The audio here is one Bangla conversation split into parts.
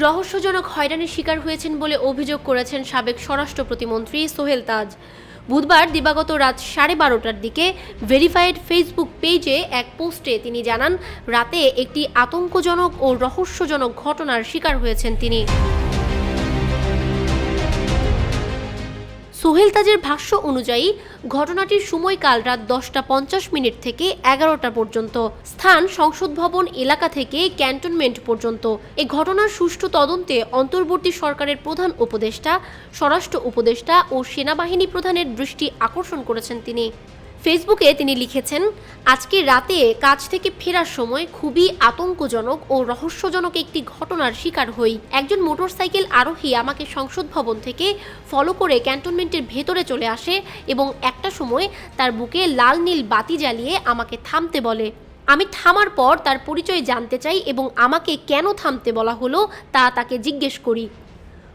রহস্যজনক হয়রানির শিকার হয়েছেন বলে অভিযোগ করেছেন সাবেক স্বরাষ্ট্র প্রতিমন্ত্রী সোহেল তাজ। বুধবার দিবাগত রাত 12:30টার দিকে ভেরিফাইড ফেসবুক পেজে এক পোস্টে তিনি জানান, রাতে একটি আতঙ্কজনক ও রহস্যজনক ঘটনার শিকার হয়েছেন তিনি। সোহেল তাজের ভাষ্য অনুযায়ী ঘটনাটির সময়কাল রাত 10:50 থেকে 11টা পর্যন্ত, স্থান সংসদ ভবন এলাকা থেকে ক্যান্টনমেন্ট পর্যন্ত। এই ঘটনার সুষ্ঠু তদন্তে অন্তর্বর্তী সরকারের প্রধান উপদেষ্টা, স্বরাষ্ট্র উপদেষ্টা ও সেনাবাহিনী প্রধানের দৃষ্টি আকর্ষণ করেছেন তিনি। ফেসবুকে তিনি লিখেছেন, আজকে রাতে কাজ থেকে ফেরার সময় খুবই আতঙ্কজনক ও রহস্যজনক একটি ঘটনার শিকার হই। একজন মোটরসাইকেল আরোহী আমাকে সংসদ ভবন থেকে ফলো করে ক্যান্টনমেন্টের ভেতরে চলে আসে এবং একটা সময় তার বুকে লাল নীল বাতি জ্বালিয়ে আমাকে থামতে বলে। আমি থামার পর তার পরিচয় জানতে চাই এবং আমাকে কেন থামতে বলা হলো তা তাকে জিজ্ঞেস করি।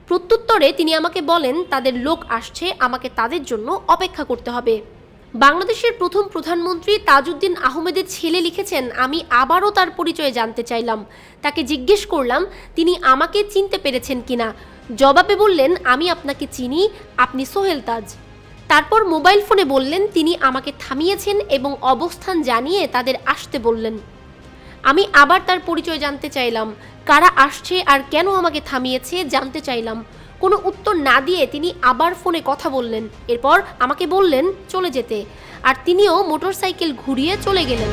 প্রত্যুত্তরে তিনি আমাকে বলেন তাদের লোক আসছে, আমাকে তাদের জন্য অপেক্ষা করতে হবে। বাংলাদেশের প্রথম প্রধানমন্ত্রী তাজউদ্দিন আহমেদের ছেলে লিখেছেন, আমি আবারও তার পরিচয় জানতে চাইলাম। তাকে জিজ্ঞেস করলাম তিনি আমাকে চিনতে পেরেছেন কিনা। জবাবে বললেন, আমি আপনাকে চিনি, আপনি সোহেল তাজ। তারপর মোবাইল ফোনে বললেন তিনি আমাকে থামিয়েছেন এবং অবস্থান জানিয়ে তাদের আসতে বললেন। আমি আবার তার পরিচয় জানতে চাইলাম, কারা আসছে আর কেন আমাকে থামিয়েছে জানতে চাইলাম। কোনো উত্তর না দিয়ে তিনি আবার ফোনে কথা বললেন। এরপর আমাকে বললেন চলে যেতে, আর তিনিও মোটরসাইকেল ঘুরিয়ে চলে গেলেন।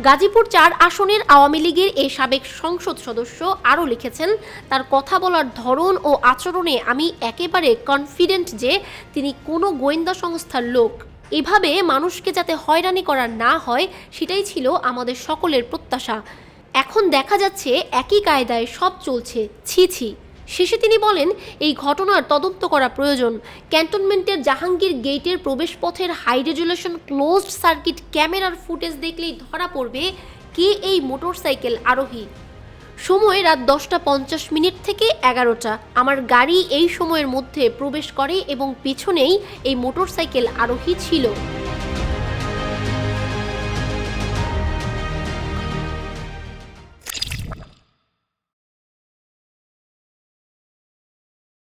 গাজীপুর 4 আসনের আওয়ামী লীগের এই সাবেক সংসদ সদস্য আরও লিখেছেন, তার কথা বলার ধরন ও আচরণে আমি একেবারে কনফিডেন্ট যে তিনি কোনো গোয়েন্দা সংস্থার লোক। এভাবে মানুষকে যাতে হয়রানি করা না হয় সেটাই ছিল আমাদের সকলের প্রত্যাশা। এখন দেখা যাচ্ছে একই কায়দায় সব চলছে, ছি ছি। শেষে তিনি বলেন, এই ঘটনার তদন্ত করা প্রয়োজন। ক্যান্টনমেন্টের জাহাঙ্গীর গেটের প্রবেশপথের হাই রেজুলেশন ক্লোজড সার্কিট ক্যামেরার ফুটেজ দেখলেই ধরা পড়বে কে এই মোটরসাইকেল আরোহী। সময় রাত 10:50 থেকে 11টা। আমার গাড়ি এই সময়ের মধ্যে প্রবেশ করে এবং পেছনেই এই মোটরসাইকেল আরোহী ছিল।